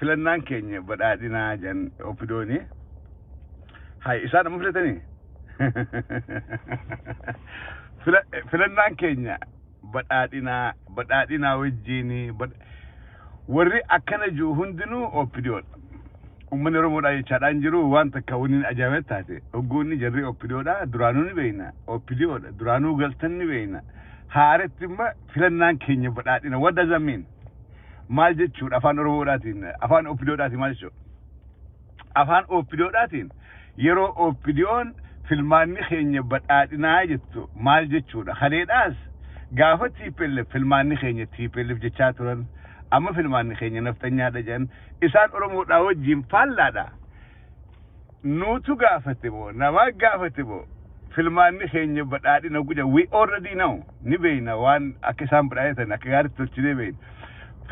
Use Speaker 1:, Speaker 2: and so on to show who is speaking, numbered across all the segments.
Speaker 1: filannaan keenya badhaadhinaa jan opidooni hay isaan amma filatanii filannaan keenya badhaadhinaa wajjiin warri akkana jiru hundinuu opidoodha ummanni Oromoodhaa jechaadhaan jiru waan takka waniin ajaa'ibaa taate hoggoonni jarri opidoodha duraanuu ni beeyna opidoodha duraanuu galtan ni beeyna haaretti imma filannaan keenya badhaadhina what does that mean maal jechuudha afaan Oromoodhaatiin afaan opidoodhaatiin maal jechuudha afaan opidoodhaatiin yeroo opidoon filmaanni keenya badhaadhinaa jettu maal jechuudha haleedhaas gaafa TPLF filmaanni keenya TPLF jechaa turan amma filmaanni keenya naftanyaadha jan isaan Oromoodhaa wajjin faallaadha nuutu gaafate moo nama gaafate moo filmaanni keenya badhaadhina guja we already know ni beeyna waan akka isaan badhaadhatan akka gaaritti tolchinee beeyna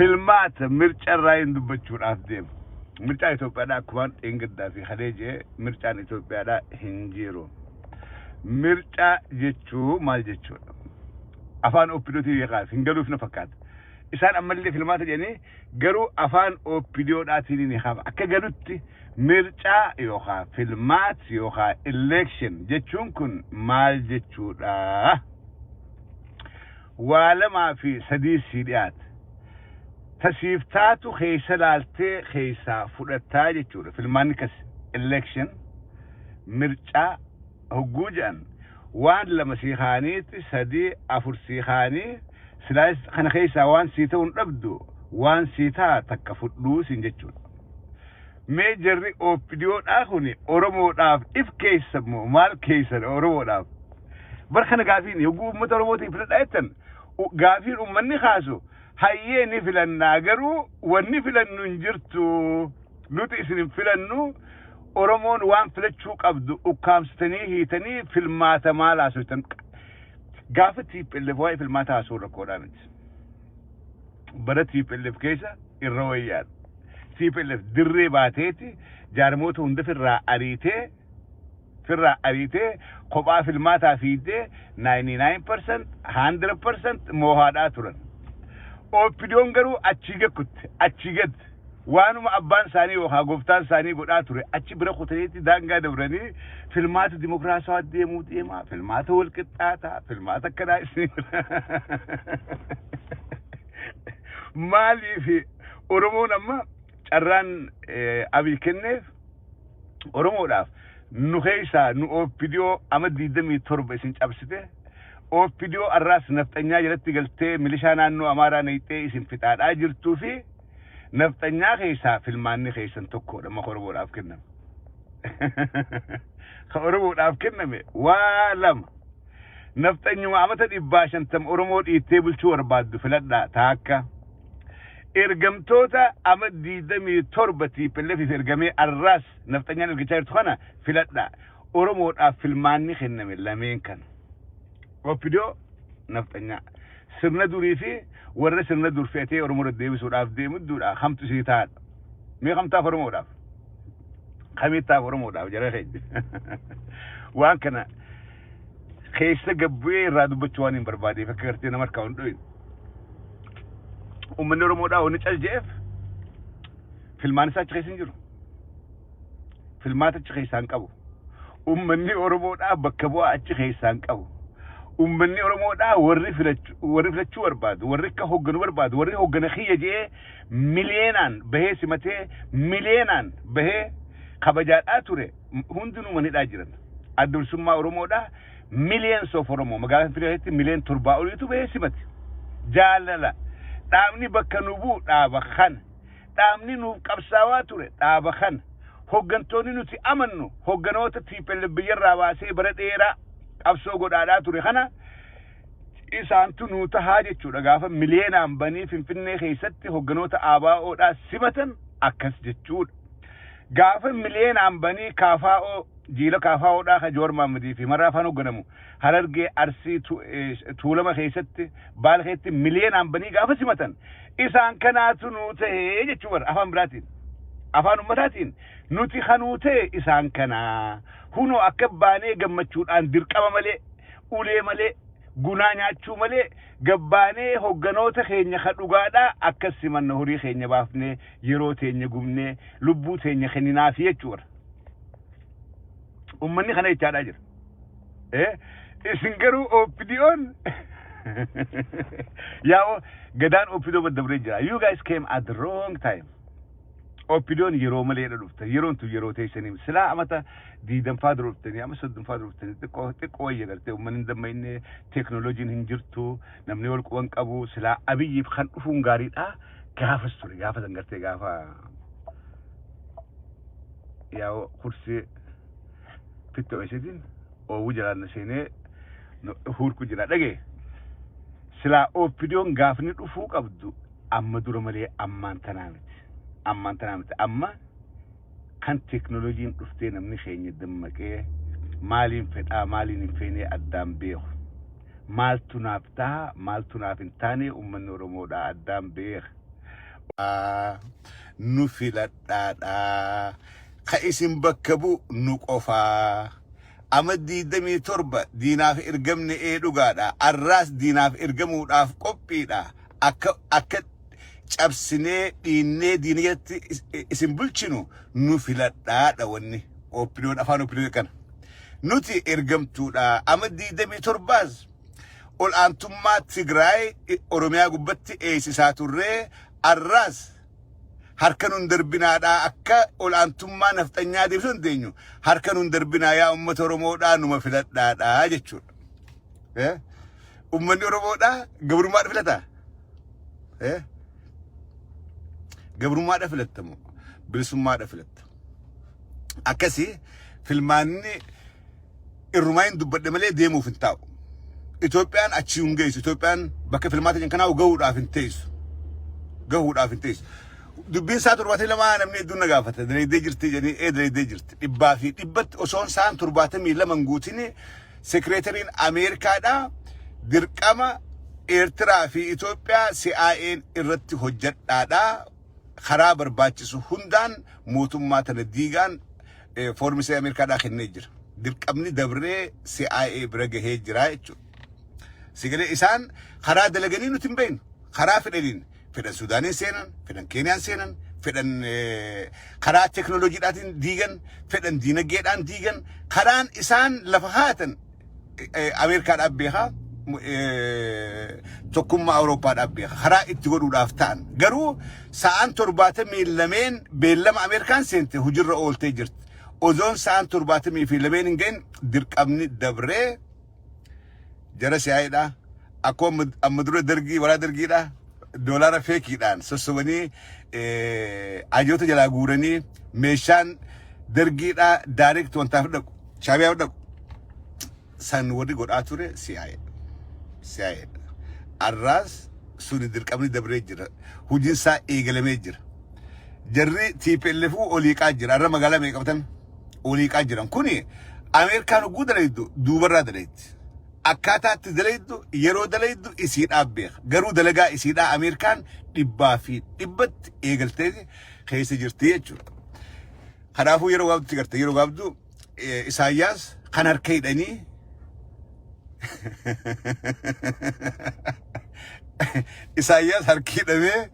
Speaker 1: filmaata mircarraa hin dubbachuudhaaf deema mircaa Itoophiyaadhaa akkumaan dheengaddaa fi haleejee mircaan Itoophiyaadhaa hin jiru mircaa jechuu maal jechuudha afaan oppidootii beekaas hin galuuf na fakkaata isaan ammallee filmaata jedhanii garuu afaan oppidoodhaatiin ni hafa akka galutti mircaa yookaan filmaat yookaan election jechuun kun maal jechuudha waa lamaa fi sadii sii dhiyaata tasiiftaatu keessa laaltee keessaa fudhattaa jechuudha filmaanni kas election mircaa hogguu jedhan waan lama siikaaniitti sadii afur siikaanii silaas kana keessaa waan sii ta'uun dhabdu waan sii ta'a takka fudhuu siin jechuudha mee jarri oppidoodhaa kuni Oromoodhaaf if keessa moo maal keessan Oromoodhaaf bar kana gaafiin hogguu uummata Oromootiif fudhadhaa jettan gaafiin uummanni kaasu hayyee ni filannaa garuu wanni filannu hin jirtu nuti isin filannu Oromoon waan filachuu qabdu ukkaamsitanii hiitanii filmaata maal haasoftan gaafa TPLF waa'ee filmaata haasoo rakkoodhaa miti bara TPLF keessa irra wayyaadha TPLF dirree baateeti jaarmoota hunda firraa ariitee kophaa filmaataa fiidee 99% 100% moohaadhaa turan oppidoon garuu achi gad waanuma abbaan isaanii yookaan gooftaan isaanii godhaa ture achi bira kutaniitti daangaa dabranii filmaata dimokiraasawaa deemaa filmaata walqixxaataa filmaata akkanaa isin maaliif Oromoon amma carraan abii kenneef Oromoodhaaf nu keessaa nu oppidoo ama 27 isin cabsite oppidoo arraas naftanyaa jalatti galtee milishaa naannoo Amaaraa nayxee isin fixaadhaa jirtuu fi naftanyaa keessaa filmaanni keessan tokkodha ma Oromoodhaaf kenname ka Oromoodhaaf kenname waa lama naftanyuma amata 150 Oromoo dhiittee bulchuu barbaaddu filadhaa taakka ergamtoota ama 27 TPLF ergamee arraas naftanyaan ergichaa jirtu kana filadhaa Oromoodhaaf filmaanni kenname lameen kan oppidoo naftanyaa sirna durii fi warra sirna dur feetee Oromoo deebisuudhaaf deemudduudha hamtu sii taadha mee hamtaaf Oromoodhaaf kamittaaf Oromoodhaaf jara keenya waan kana keessa gabbu'ee irraa dubbachuu waan hin barbaadeef akka gartee nama harkaa hundooyin uummanni Oromoodhaa wanni caljeef filmaan isaa achi keessa hin jiru filmaata achi keessaa hin qabu uummanni Oromoodhaa bakka bu'aa achi keessaa hin qabu uummanni Oromoodhaa warri filachuu barbaadu warri akka hogganu barbaadu warri hoggana kiyya jee miliyeenaan bahee simatee miliyeenaan bahee kabajaadhaa ture hundinuu manidhaa jiran addursummaa Oromoodhaa millions of Oromoo magaalaa Finfinneetti miliyoon 7 oliitu bahee simate jaalala dhaabni bakka nu bu'u dhaaba kana dhaabni nuuf qabsaawaa ture dhaaba kana hoggantoonni nuti amannu hogganoota TPLF biyyarraa baasee bara dheeraa qabsoo godhaadhaa ture kana isaantu nu tahaa jechuudha gaafa miliyeenaan banii Finfinnee keessatti hogganoota ABO'dhaa simatan akkas jechuudha gaafa miliyeenaan banii KFO jiila KFO'dhaa ka Jowaar Mohammadii fi Maraa Afaan hogganamu Harargee Arsii Tuulama keessatti Baal keessatti miliyeenaan banii gaafa simatan isaan kanaatu nu ta'ee jechuudha afaan biraatiin afaan ummataatiin nuti kanuu ta'e isaan kanaa hunoo akka baanee gammachuudhaan dirqama malee ulee malee gunaa nyaachuu malee gabbaanee hogganoota keenya ka dhugaadhaa akkasi manna horii keenya baafnee yeroo teenya gubnee lubbuu teenya kenninaafi jechuudha. Ummanni kana jechaadhaa jira. Isin garuu OPDO'n yaa gadaan OPDO baddabree jira. You guys came at the wrong time. OPDO'n yeroo malee dhufte yeroon tu yeroo teessanii silaa amata diidanfaa dhuftanii ama soddonfaa dhuftanii xiqqoo wayya gartee uummanni dammayne teknooloojiin hin jirtu namni wal quban qabu silaa abiyyiif kan dhufuun gaariidha gaafas ture gaafa san gartee gaafa yaa kursi fitto esetin oowwu jalaanna seenee huurku jira dhagee silaa OPDO'n gaafni dhufuu qabdu amma dura malee ammaan tanaa miti. Amman tanamte amma kan teknooloojiin dhuftee namni keenya dammaqee maaliin fedhaa maaliin hin feene addaan beeku maaltu naaf ta'a maaltu naaf hin taane uummanni Oromoodhaa addaan beeka nu filadhaadhaa ka isin bakka bu'u nu qofaa ama 27 diinaaf ergamne dhugaadha arraas diinaaf ergamuudhaaf qophiidha akka cabsinee dhiinnee diiniyatti isin bulchinu nu filadhaadha wanni OPDO'n afaan OPDO kana nuti ergamtuudha ama 27 ol aantummaa Tigraay Oromiyaa gubbatti eeysisaa turree arraas harka nun darbinaadha akka ol aantummaa nafxanyaa deebisuu hin teenyu harka nun darbinaa yaa uummata Oromoodhaa numa filadhaadha jechuudha. Uummanni Oromoodhaa gabrummaadha filataa? Gabrummaadha filattamu bilisummaadha filattamu akkasi filmaanni irrumaan dubbadde malee deemuuf hin taa'u. Itoophiyaan achi hin geessu. Itoophiyaan bakka filmaata jan kanaa gahuudhaaf hin teessu. Dubbiin isaa 72 namni hedduun na gaafata daleeddee jirti jedhanii daleeddee jirti dhibbaa fi dhibbatti osoon isaan 72 guutin sekreetariin Ameerikaadhaa dirqama Eertiraa fi Itoophiyaa CIA'n irratti hojjedhaadhaa karaa barbaachisu hundaan mootummaa tana diigaan foormisee Ameerikaadhaa kennee jira. Dirqamni dabree CIA bira gahee jira jechuudha. Sigalee isaan karaa dalaganii nuti hin beeknu. Karaa fedhan Sudaaniin seenan, fedhan Keeniyaan seenan, fedhan karaa teknooloojiidhaatiin diigan, fedhan diinagdeedhaan diigan, karaan isaan lafa haatan Ameerikaadhaaf beekaa. Tokkummaa Awurooppaadhaaf beeka karaa itti godhuudhaaf ta'an garuu sa'aan 72 beellama Ameerikaan seente hujirra ooltee jirti. Ozoon sa'aan 72 hin gahin dirqamni dabree jara CIA'dha akkuma amma dura dargii walaa dargiidha doolaara feekiidhaan sossobanii ajoota jalaa guuranii meeshaan dargiidha direct wantaaf dhaqu Shaabiyaaf dhaqu san warri godhaa ture CIA arraas suni dirqamni dabree jira hujiin isaa eegalamee jira jarri TPLF oliiqaa jira arra magaalaa meeqa qabatan oliiqaa jiran kuni Ameerikaan ugguu dalaydu duubarraa dalaydi akkaataatti dalaydu yeroo dalaydu isiidhaaf beeka garuu dalagaa isiidhaa Ameerikaan dhibbaa fi dhibbatti eegaltee keessa jirti jechuudha. Kanaafuu yeroo gaabdutti garte yeroo gaabdu Isaayyaas kan harka hidhanii Isaayyaas harki hidhamee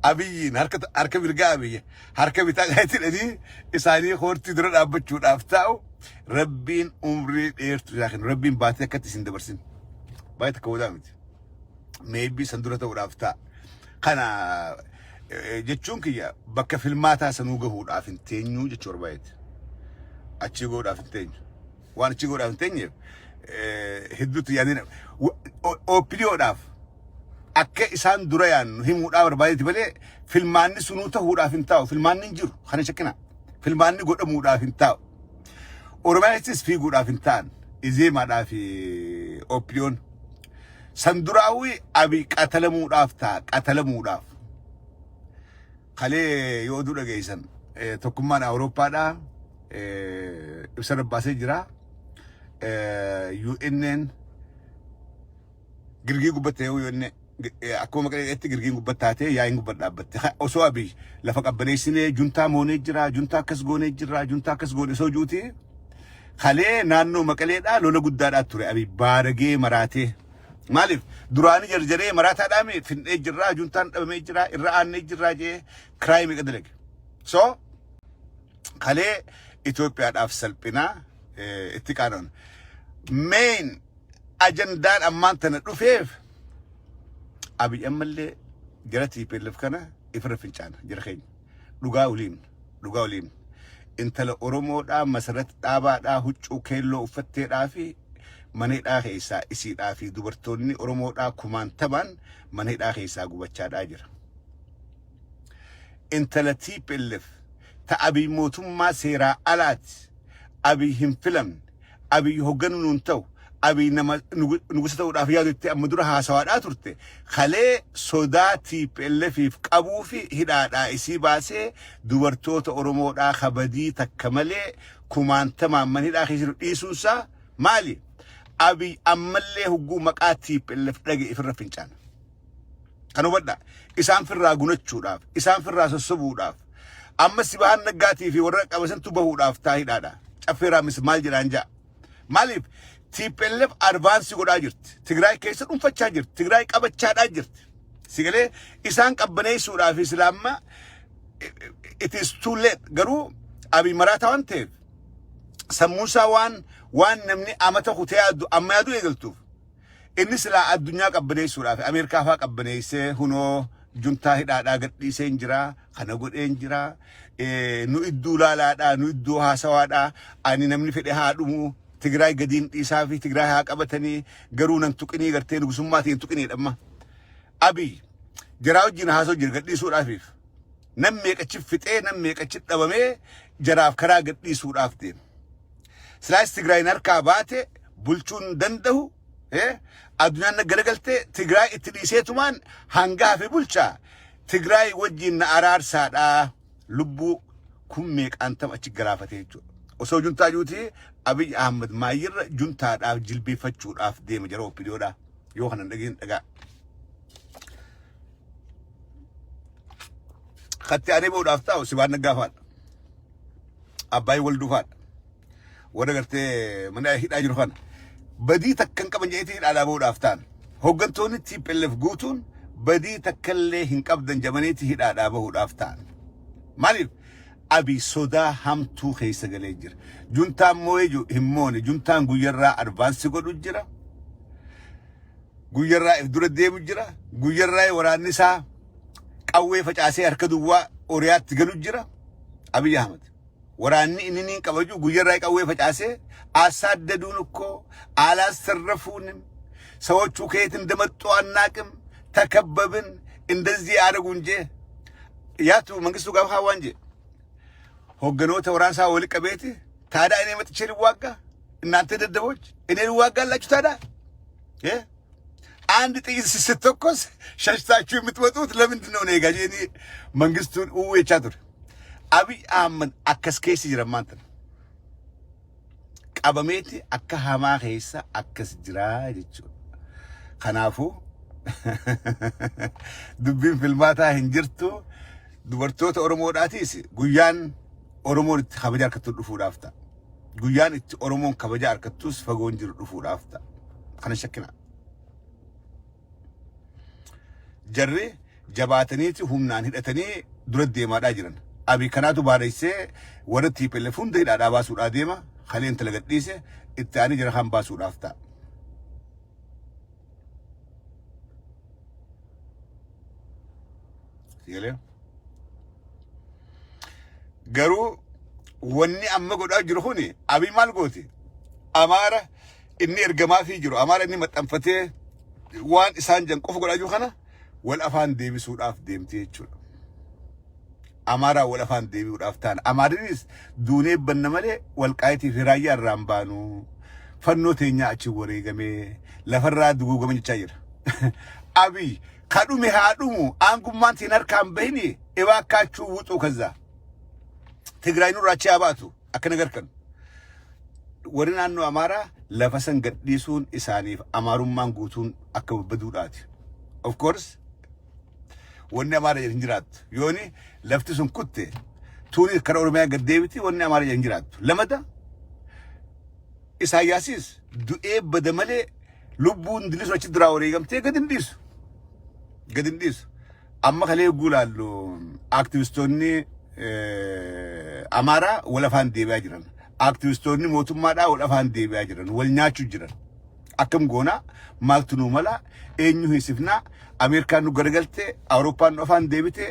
Speaker 1: Abiyyiin harka mirgaa Abiyyi harka bitaa gaayitidhanii isaanii hortii dura dhaabbachuudhaaf taa'u Rabbiin umrii dheertu yaakin Rabbiin baatee akkatti isin dabarsin baay'ee takka wadaa miti meebii san dura ta'uudhaaf ta'a kana jechuun kiyya bakka filmaataa sanuu gahuudhaaf hin teenyu jechuudha baay'eeti achii gahuudhaaf hin teenyu waan achii gahuudhaaf hin teenyeef hedduutu yaadina OPDO'dhaaf akka isaan dura yaannu himuudhaa barbaadeeti malee filmaanni sunuu ta'uudhaaf hin taa'u filmaanni hin jiru kana shakkina filmaanni godhamuudhaaf hin taa'u Oromiyaanis fiiguudhaaf hin ta'an Izeemaadhaa fi OPDO'n san duraawwi Abiy qatalamuudhaaf ta'a qatalamuudhaaf kalee yoo oduu dhageessan tokkummaan Awurooppaadhaa ibsa dabbaasee jira. UNN girgii gubbattee UN akkuma maqaleetti girgiin gubbattaatee yaa'iin gubbatti dhaabbatte osoo Abiy lafa qabbaneessinee juntaa moonee jira juntaa akkas goonee jira juntaa akkas goone osoo juuti kalee naannoo maqaleedhaa lola guddaadhaa ture Abiy baaragee maraatee مالف دراني جرجري مراتها دامي في الجرا جونتان دامي جرا الران جرا جي كرايم قدلك سو خلي إثيوبيا أفسل بنا اتكارون مين أجندان أمانتنا رفيف أبي أملي جراتي بيلف كنا إفرفين كان جرخين لقاولين انت لأورمو دا مسرت دابا دا هجو كيلو فتي دافي مني دا خيسا اسي دافي دوبرتوني أورمو دا كمان تبان مني دا خيسا قبچا دا جر انت لتي بيلف تأبي موتم ما سيرا ألات أبي هم فيلم أبي هجنون انتو أبي نما نقصتو رافيادو تي أمدورها سواد أتورتي خلي صداتي بلفي في قبو في هدا دا إسي باسي دوورتوت أورمو دا خبدي تكملي كمان تمام من هدا خيسر إيسوسا مالي أبي أملي هجو مقاتي بلف رجي إفر فنشان كانوا بدا إسان في الراغونتشو داف إسان في الراس السبو داف أما سبحان نقاتي في ورق أبسن تبهو داف تاهي دادا أفرا مسمال جرانجا مالي TPLF advance goda jirt Tigray keessa dhunfachaa jirt Tigray qabachaadhaa jirt sigale isaan qabbaneessuudhaaf islaamma it is too late garuu abi marata waan ta'eef sammuusaa waan namni amata kutee amma yaadu eegaltuuf inni silaa addunyaa qabbaneessuudhaaf Ameerikaa faa qabbaneessee hunoo juntaa hidhaadhaa gadhiisee jira kana godhee jira nu idduu laalaadhaa nu idduu haasawaadhaa ani namni fedhe haa dhumu Tigray gadin isafi Tigray haa qabatanii garuu nan tuqinii gartee nugusummatiin tuqinii dhamma abi jaraaw jina haaso jirgadhiisuudhaafif nam meeqachi fixee nam meeqachi dhabamee jaraaf karaa gadhiisuudhaaf deem silaas Tigray narkaa baate bulchuun dandahu addunyaan nagalagalte Tigray itti dhiiseetumaan hangaa fi bulchaa Tigray wajjin na araarsaadha lubbuu kun meeqantam achi galaafatee jechuudha osoo juntaa juuti Abiy Ahmed maayir juntaadhaaf jilbeeffachuudhaaf deema jara opiniyoodha yoo kanan dhageen dhagaa khatti ani boodhaaf taa'u sibaan nagaafaadha abbaay wal dufaadha wada gartee mana hidhaa jiru kana badii takkan qaban jeetii hidhaa boodhaaf ta'an hoggantoonni TPLF guutuun badii takkallee hin qabdan jamaneetii hidhaa bahuudhaaf ta'an maaliif Abi soda hamtu keessa galee jira juntaan moo'ee himmoone juntaan guyyarraa advance godhu jira guyyarraa if dura deemu jira guyyarraa waraanni isaa qawwee facaasee harka duwwaa oriyaatti galu jira Abiy Ahmed waraanni inni qabaju guyyarraa qawwee facaasee አሳደዱን እኮ አላስተረፉንም ሰዎቹ ከየት እንደመጡ አናቅም ተከበብን እንደዚህ አደረጉ እንጂ ያቱ መንግስቱ ጋር ሀዋንጂ ሆገኖተ ወራንሳ ወልቀ ቤት ታዲያ እኔ መጥቼ ልዋጋ እናንተ ደደቦች እኔ ልዋጋላችሁ ታዲያ አንድ ጥይት ስትተኮስ ሸሽታችሁ የምትወጡት ለምንድን ነው? ነው ጋጂ እኔ መንግስቱን የቻቱር አብይ አህመድ አከስኬስ ይረማንተ ቀበሜቲ አከሃማ ኸይሳ አከስ ጅራ ጀቹ ከናፉ ዱቢን ፊልማታ እንጅርቱ ዱበርቶተ ኦሮሞዳቲስ ጉያን ኦሮሞን ከበጃ አርከቱ ዱፉዳፍታ ጉያን ኦሮሞን ከበጃ አርከቱስ ፈጎንጅር ዱፉዳፍታ ከነሸክና jarri jabaataniiti humnaan hidhatanii dura deemaadhaa jiran abi kanaatu baadayse warra TPLF hunda hidhaadhaa baasuudhaa deema kaleen talagadhiise itti aanii jara kan baasuudhaaf ta'a. garuu wanni amma godhaa jiru kuni abi maal gooti amaara inni ergamaafii jiru amaara inni maxxanfatee waan isaan jan qofa godhaa jiru kana wal afaan deebisuudhaaf deemtee jechuudha. Amaara wal afaan deebisuudhaaf ta'an amaarinis duunee banna malee walqaayitii fi raayyaa irraan baanu fannoo teenyaa achi wareegamee lafarraa duguugama jechaa jira. Abi kadhume haadhumu aangummaan tiin harkaan bahini ebaakkaachuu wuxuu kazzaa Tigraay nurraachi yabaatu akka nagarkan warri naannoo Amaaraa lafa san gadhiisuun isaaniif amaarummaan guutuun akka baduudhaati. Of course wanni Amaara jedhan jiraattu yooni lafti sun kutte tuuni kara Oromiyaa gaddeebiti wanni Amaara jedhan jiraattu lamada Isaayyaasis du'ee bada malee
Speaker 2: lubbuun dilis achi diraa wareegamtee gad hin dhiisu amma kalee guulaallu aktivistoonni amaaraa wal afaan deebi'aa jiran aktivistoonni mootummaadhaa wal afaan deebi'aa jiran wal nyaachuu jiran akkam goona maaltu nu mala eenyu hiisifnaa Ameerikaan nu gargaltee Awurooppaan nu afaan deebitee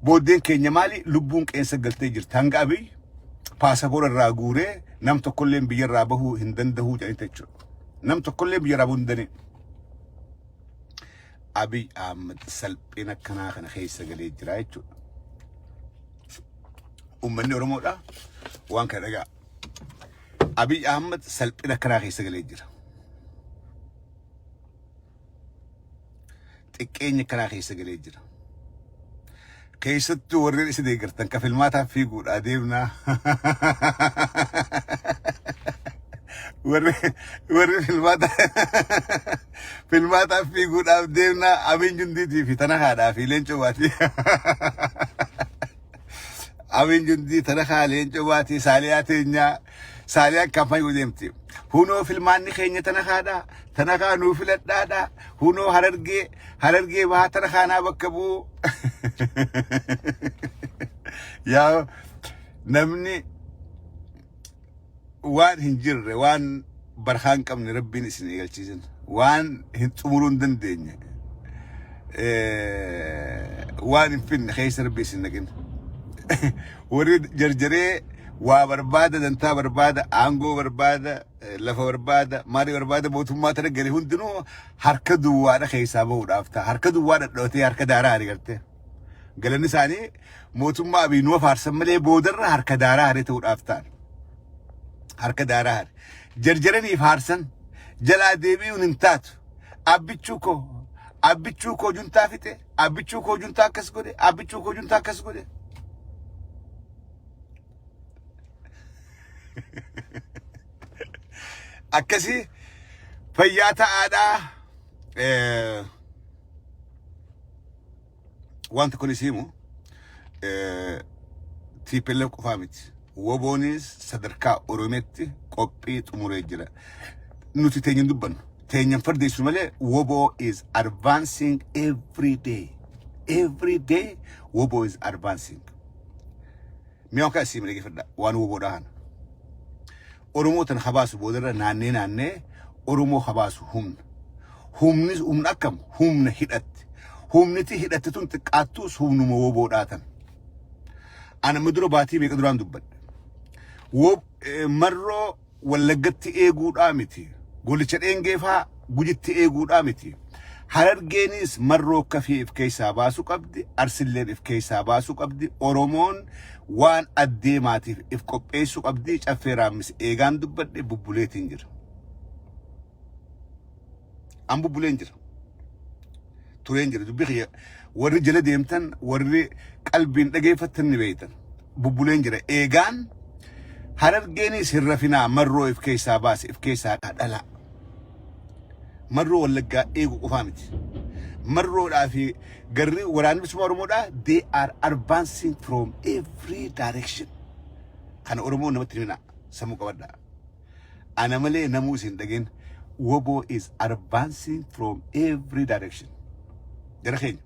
Speaker 2: booddeen keenya maali lubbuun qeensa galtee jirti hanga Abiy paasapoora irraa guuree nam tokkolleen biyyarraa bahuu hin danda'uu jedhanii jechuudha. Nam tokkolleen biyyarraa bahuu hin danda'e. Abiy Ahmed salphina kanaa kana keessa galee jira jechuudha. Uummanni Oromoodha waan kana dhagaa. Abiy Ahmed salphina kanaa keessa galee jira. Xiqqeenya kanaa keessa galee jira. Keessattuu warreen isa deeggartan ka filmaataa fiiguudha deemnaa. Warri filmaataa fiiguudhaaf deemnaa Abiy Jundiitii fi tana haadhaa fi leencoo waatii. Abiy Jundii tana haa leencoo waatii saaliyaa teenyaa saaliyaa kampanii deemti. Hunoo filmaanni keenya tana haadhaa tana haa nuu filadhaadhaa. Hunoo harargee bahaa tana haanaa bakka bu'u. Yaa namni waan hin jirre waan barhaan qabne rabbiin isin eegalchiisan waan hin xumuruu hin dandeenye waan hin finne keessa rabbi isin naqin warri jarjaree waa barbaada dantaa barbaada aangoo barbaada lafa barbaada maali barbaada mootummaa tana gale hundinuu harka duwwaadha keessaa bahuudhaaf ta'a harka duwwaa dhadhootee harka daaraa harigalte galanni isaanii mootummaa Abiy nuuf faarsan malee boodarra harka daaraa haree ta'uudhaaf ta'an harka daaraa hare jarjaraniif faarsan jalaa deebi'uun hin taatu abbichuu koo juntaa fixe abbichuu koo juntaa akkas godhe abbichuu koo juntaa akkas godhe akkasii fayyaa ta'aadhaa wanta kun isimu TPLF qofaa miti woboonis sadarkaa Oromeetti qophii xumuree jira nuti teenyan dubbannu teenyan fardeessu malee wobo is advancing every day wobo is advancing mi'oo ka isin mire fadda waan woboodhaan Oromoo tan habaasu boodarra naannee Oromoo habaasu humnis humna akkam humna hidhatte humniti hidhatte tun xiqqaattus humnuma woboodhaatan ana muduro baatii meeqa duraan dubbadde marroo Wallaggatti eeguudhaa miti golicha dheengeefaa gujitti eeguudhaa miti harargeenis marroo kafii if keessaa baasuu qabdi arsilleen if keessaa baasuu qabdi Oromoon waan addeemaatiif if qopheessuu qabdi caffeeraamis eegaan dubbadde bubbuleetiin jira an bubbuleen jira tureen jira dubbii warri jala deemtan warri qalbiin dhageeffatan ni beeytan bubbuleen jira eegaan harargeenis hin rafinaa marroo if keessaa baase if keessaa dhala marroo Wallaggaa eegu qofaa miti marroodhaa fi garri waraanni bilisummaa Oromoodhaa they are advancing from every direction kana Oromoo namatti himna sammuu qabadhaa ana malee namuu isin dhageen wobo is advancing from every direction jara keenya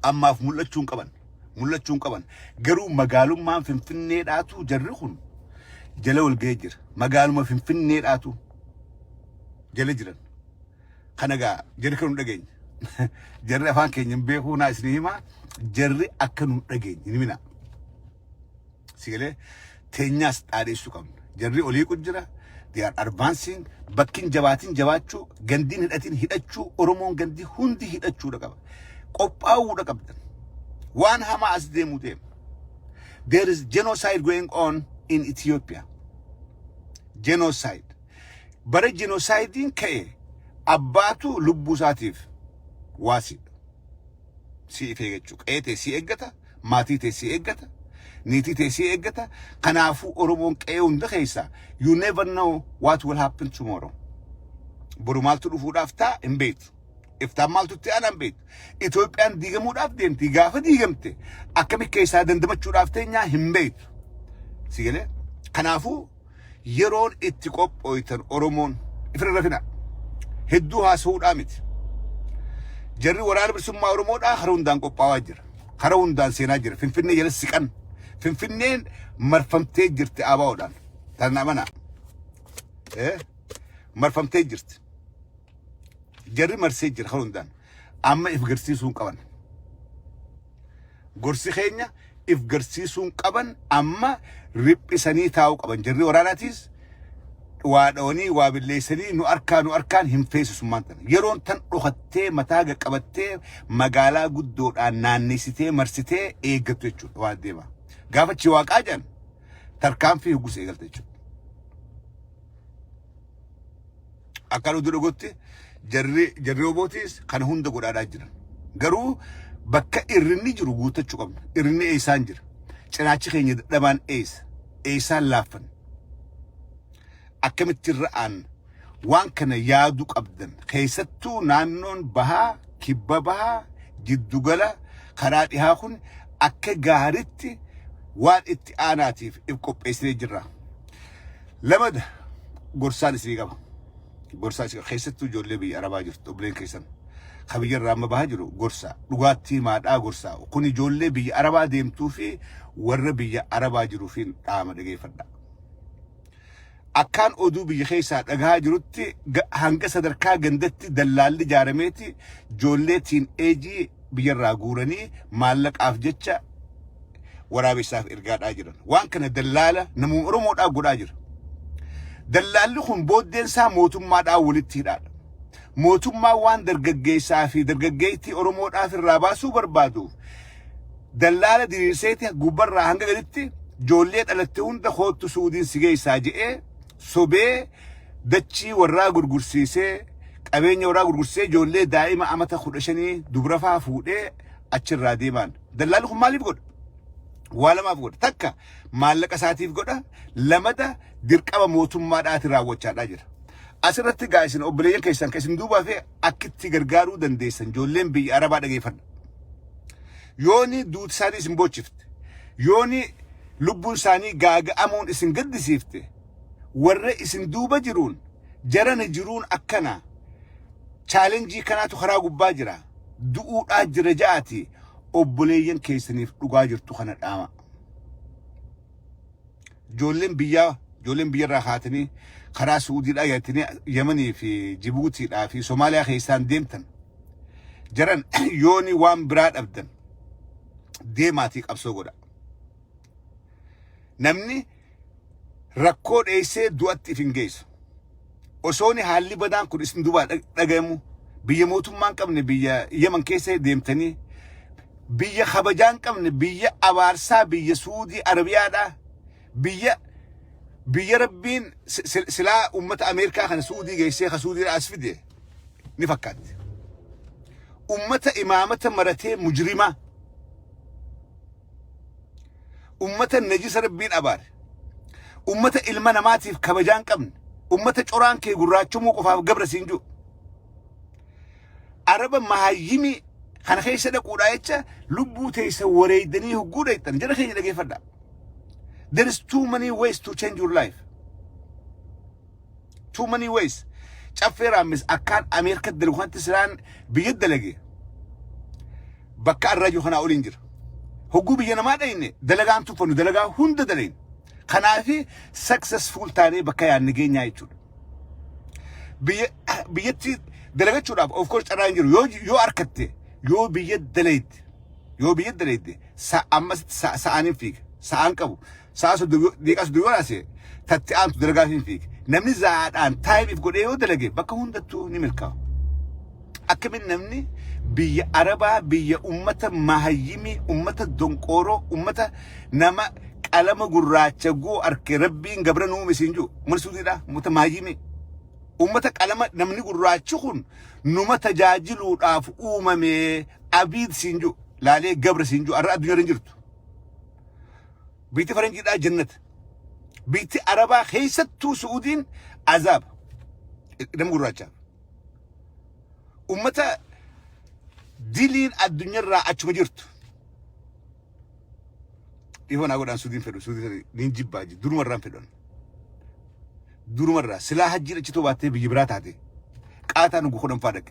Speaker 2: ammaaf mul'achuun qaban garuu magaalummaan Finfinneedhaatu jarri kun jala wal ga'ee jira magaaluma Finfinneedhaatu jala jiran kana gaa jarri kan dhageenya jarri afaan keenya beekuu naa isin hima jarri akka nu dhageenye ni mina sigalee teenyaas dhaadheessuu qabna jarri olii qujjira they are advancing bakkin jabaatiin jabaachuu gandiin hidhatiin hidhachuu Oromoon gandi hundi hidhachuudha qaba qophaa'uudha qabdan waan hamaa as deemuu deema there is genocide going on in Ethiopia genocide bara genocidein ka'e abbaatu lubbuu isaatiif waasi si ifeegachuu qeetee si eeggata maatii tee si eeggata niitii tee si eeggata kanaafuu Oromoon qe'ee hunda keessa you never know what will happen tomorrow boru maaltu dhufuudhaaf ta'a hin beektu iftaan maaltu ta'an hin beektu Itoophiyaan diigamuudhaaf deemti gaafa diigamte akkamitti keessaa dandamachuudhaaf teenyaa hin beektu sigalee kanaafuu yeroon itti qophooytan Oromoon ifirra rafina هدوها سود آمت جري ورا برسم ما ورمود آخرون دان قباواجر خرون دان سيناجر فين يلس سكان فين مرفمتي جرت آباودان ترنا منا إيه مرفمتي جرت جري مرسيجر خرون دان أما إفقرسيسون كمان قرسي خينيا إفقرسيسون كمان أما رب إساني تاو كمان جري وراناتيز وادوني وابليسني نو أركان هم فيس سمانتن يرون تن أختي متاجا كبتة مقالا قدور نانيسيتي مرسيتي إيجتوچو واديما قافت شواك أجن تركان فيه قوس إيجتوچو أكانو دروغوتي جري وبوتيس كان هوندا قد أراجرن قرو بكا إرني جرو قوتچو قبن إرني إيسان جر چناچي خيني دمان إيسان لافن أكملت الرأن وان كان يادوك أبدا خيستو نانون بها كبابها جدو قلا خراتها خن أكا قارت وان اتعاناتي ابقب إسري جرا لما ده قرصان إسري قبا قرصان إسري خيستو جولي بي عربا جرتو بلين كيسان خبيجر رام بهاجرو قرصا لغاتي مادا قرصا وكوني جولي بي عربا ديمتو في وربي عربا جرو فين آمد اگه فردا أكان أدو بيخيسا أجها جروتي هنگا صدركا جندتي دلالي جارميتي جولتين أجي بيراغورني مالك أفجتشا ورابي ساف إرقاد أجرن وان كان دلالة نمو رموت أقول أجر دلالي خون بود دينسا موتم ماد أولي تيراد موتم ما وان درقاقي سافي درقاقيتي رموت آفر راباسو بربادو دلالة ديريسيتي قبر راهنگا قدتي جوليت ألتون دا خوتو سودين سيجي ساجئي sobee dachii warraa gurgursiisee qabeenya warraa gurgursee ijoollee daa'ima amata 15 dubra faa fuudhee achirraa deeman dallaalli kun maaliif godha waa lamaaf godha takka maallaqa isaatiif godha lamada dirqama mootummaadhaati raawwachaadhaa jira asirratti gaa'isin obboleeyyan keessan keessin duubaa fi akkitti gargaaruu dandeessan ijoolleen biyya arabaa dhageeffadha yooni duuti isaanii isin bochifte yooni lubbuun isaanii gaaga'amuun isin gaddisiifte warra isin duuba jiruun jarana jiruun akkana challenge kanaatu karaa gubbaa jira du'uudhaa jira jaati obboleeyyan keessaniif dhugaa jirtu kana dhaama ijoolleen biyya irraa haatanii karaa Suudiidhaa yaatanii Yemanii fi Jibuutiidhaa fi Somaaliyaa keessaan deemtan jaran yooni waan biraa dhabdan deemaatii qabsoo godha namni rakkoo dheessee du'atti ifin geessu osooni haalli badaan kun isin duubaa dhagayamu biyya mootummaan qabne biyya Yemen keessa deemtanii biyya kabajaan qabne biyya abaarsaa biyya Suudii Arabiyaadhaa biyya rabbiin silaa ummata Ameerikaa kana Suudii geessee ka Suudii as fide ni fakkaatti ummata imaamata maratee mujrima ummata najisa rabbiin abaare ummata ilma namaatiif kabajaan qabne ummata coraan kee gurraachumuu qofaaf gabra siinju araba mahayyimi kana keessa dhaquudhaa jecha lubbuu teessa wareeydanii hugguu dhayxan jara keenya dhageeffadha there is too many ways to change your life too many ways caffee raamis akkaan Ameerikaa dalguutti siraan biyya dalage bakka arraaju kana oliin jira hugguu biyya namaa dhayne dalagaan tuffannu dalagaa hunda dalayin kanaafi successful taanee bakka yaadne geenyaa jechuudha biyyatti dalagachuudhaaf of course carraan jiru yoo arkatte yoo biyya dalayde ammas sa'aanin fiiga sa'aan qabu sa'a deeqaa soddoma waraase tatti aantu dalagaa fiiga namni zaadhaan taayiif godhee yoo dalage bakka hundattuu ni milkaa'a akkamin namni biyya arabaa biyya ummata mahayyimi ummata donqooroo ummata nama qalama gurraacha goo arke rabbiin gabra nuu misinju marsuudidha ummata mahayyimi ummata qalama namni gurraachi kun numa tajaajiluudhaaf uumame abiid sinju laalee gabra sinju arra addunyaa hin jirtu biitti faranjiidhaa jannata biitti arabaa keessattuu Suudiin azaab nama gurraachaaf ummata diliin addunyaarraa achuma jirtu ifan agodaan Suudiin fedhu Suudiin nin jibbaaji durumarraan fedhan durumarraa silaa hajjiin achitoo baattee biyya biraa taate xiqqaataa nu godhan fadhaq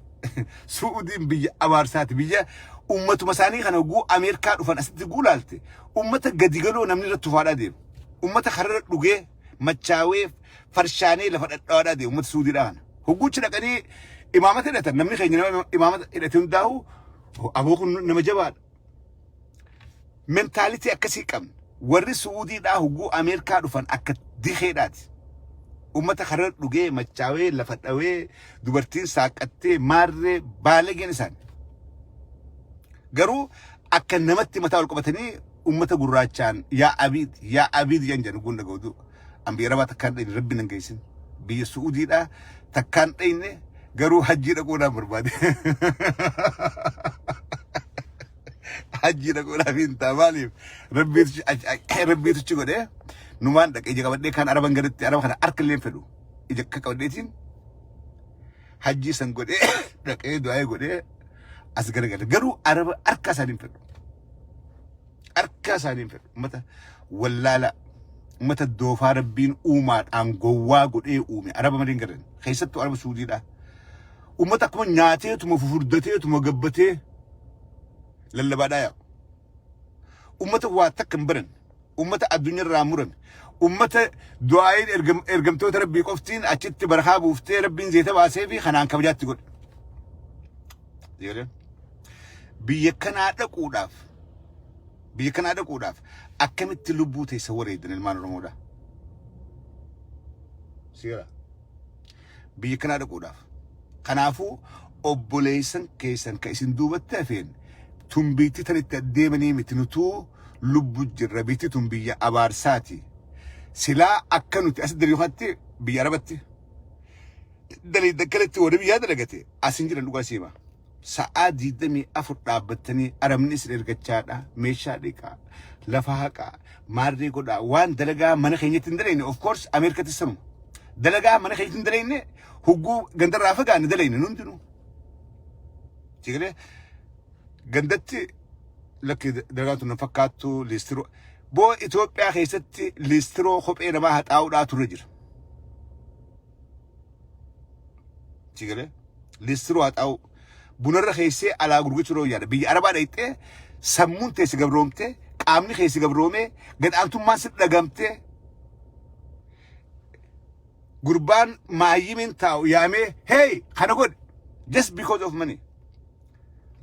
Speaker 2: suudiin biyya abaarsaati biyya ummatuma isaanii kana guu Ameerikaa dhufan asitti guulaalte ummata gadi galoo namni irratti tufaadhaa deemu ummata karra dhugee machaawee farshaanee lafa dhadhaadhaa deemu ummata suudiidhaa kana hogguuchi dhaqanii imaamata hidhatan namni keenya nama imaamata hidhate hundaa'u aboo kun nama jabaadha mentaaliti akkasii qabna warri suudiidhaa hogguu Ameerikaa dhufan akka dikeedhaati ummata karra dhugee machaawee lafa dhawee dubartiin saaqattee maarree baalegeen isaan garuu akka namatti mataa ol qabatanii ummata gurraachaan yaa abiid jedhan gunda goodu ambiya rabaa takkaan dhayne rabbi nan geessin biyya suudiidhaa takkaan dhayne garuu hajjii dhaquudhaan barbaade hajjii dhaquudhaaf hin ta'a maaliif rabbiitu godhee numaan dhaqee ija qabadhee kan araban gaditti araba kana harka illee fedhu ija akka qabadheetiin hajjii san godhee dhaqee du'aa godhee as garagara garuu araba harka isaaniin fedhu ummata wallaala ummata doofaa rabbiin uumaadhaan gowwaa godhee uume araba maliin garan keessattuu araba suudiidha ummata akkuma nyaateetuma fufurdateetuma gabbatee lallabaadhaa yaa ummata waa takka hin baran ummata addunyaarraa muran ummata du'aayin ergamtoota rabbii qoftiin achitti barakaa buuftee rabbiin zeeta baasee fi kanaan kabajaatti godhe biyya kanaa dhaquudhaaf akkamitti lubbuu teessa wareedan ilmaan Oromoodha siira biyya kanaa dhaquudhaaf kanaafuu obboleessan keessan ka isin duubatti hafeen tumbiitti tanitti adeemanii miti nutuu lubbu jirra bitti tun biyya abaarsaati silaa akka nuti as dariiqatti biyya arabatti dalii daggaletti wada biyyaa dalagate asin jiran dhugaa siima sa'aa 24 dhaabbattanii arabni isin ergachaadha meeshaa dhiqaa lafa haqaa maarree godhaa waan dalagaa mana keenyatti hin dalayne of course Ameerikatti sanu dalagaa mana keenyatti hin dalayne hugguu gandarraa fagaanne dalayne hundinuu jigale gandatti لك درجات نفكاتو ليسترو بو إثيوبيا خيستي ليسترو خب إيه نما هتاو دا ترجر تيجي ليسترو هتاو بنر خيسي على غرقة رو يعني بيجي أربعة ريته سمون تيسي قبرومته قامني خيسي قبرومه قد أنتم ما سد لقمته قربان ما يمين تاو يامي hey خنا قول just because of money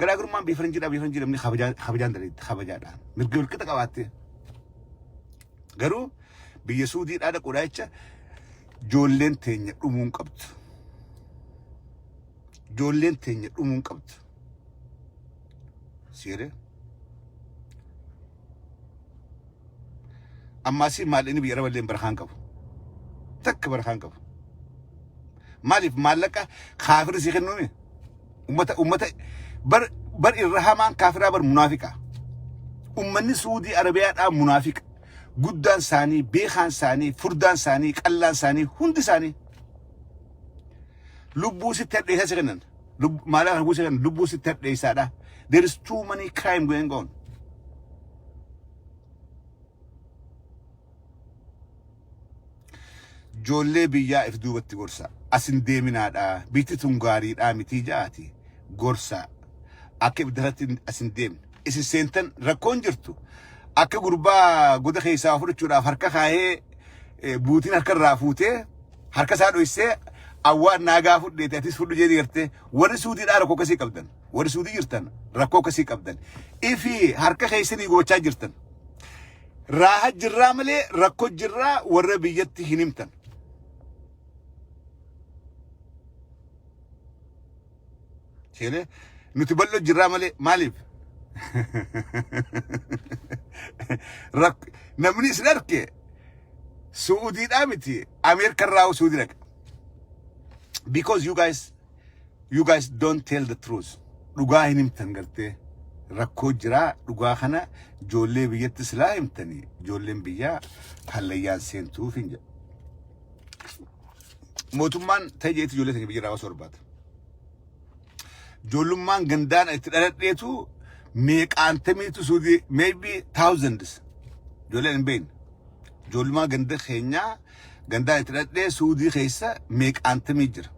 Speaker 2: garaagarummaan biifranjiidhaa namni kabajaan daleetti kabajaadhaan mirga walqixa qabaatte garuu biyya suudiidhaa dhaquudhaa jecha ijoolleen teenya dhumuun qabdu siire ammaasii maalini biyya araballeen barakaan qabu takka barakaan qabu maaliif maallaqa kaafirri sii kennuuni ummata bar irrahamaan kaafiraa bar munaafiqa ummanni suudii arabiyaadhaa munaafiqa guddaan isaanii beekaan isaanii furdaan isaanii qallaan isaanii hundi isaanii lubbuu sitti hadheessa kennan maallaaqa lubbuu sitti kennan lubbuu sitti hadheessaadha there is too many crime going on ijoollee biyyaa if duubatti gorsa asin deeminaadha bitti tun gaariidhaa mitii ja'aati gorsa akka ibdarratti asin deemne isin seentan rakkoon jirtu akka gurbaa goda keessaa fudhachuudhaaf harka kaayee buutiin harka irraa fuutee harka isaa dhoysee awwaan naagaa fudheete atis fudhu jedhee gartee warri suudiidhaa rakkoo akkasii qabdan warri suudii jirtan rakkoo akkasii qabdan ifi harka keessanii gochaa jirtan raaha jirraa malee rakkoo jirraa warra biyyatti hin himtan Chile nuti ballo jirraa malee maaliif namni isin arke suudiidhaa miti Ameerika irraa suudii dhaqa because you guys don't tell the truth dhugaa hin himtan gartee rakkoo jiraa dhugaa kana ijoollee biyyatti silaa himtanii ijoolleen biyyaa hallayyaan seentuuf hin jedhu mootummaan ta'e jeetti ijoollee teenya biyya irraa osoo barbaada ijoollummaan gandaan itti dhaladheetu meeqaantamiitu suudii maybe thousands ijoolleen hin beekne ijoollummaa ganda keenyaa gandaan itti dhaladhee suudii keessa meeqaantamii jira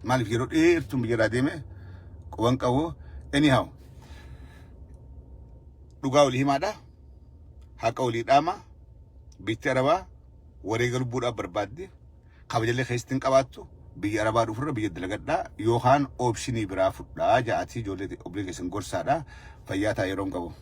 Speaker 2: maaliif yeroo dheertuun biyya deeme quban qabu anyhow dhugaa walii himaadha haqa walii dhaama bitti arabaa wareega lubbuudhaaf barbaadde kabajallee keessatti hin qabaattu biyya arabaa dhufurra biyya dalagadhaa yookaan oopshinii biraa fudhaa ja'atii ijoollee oblee keessan gorsaadha fayyaa ta'a yeroon qabu.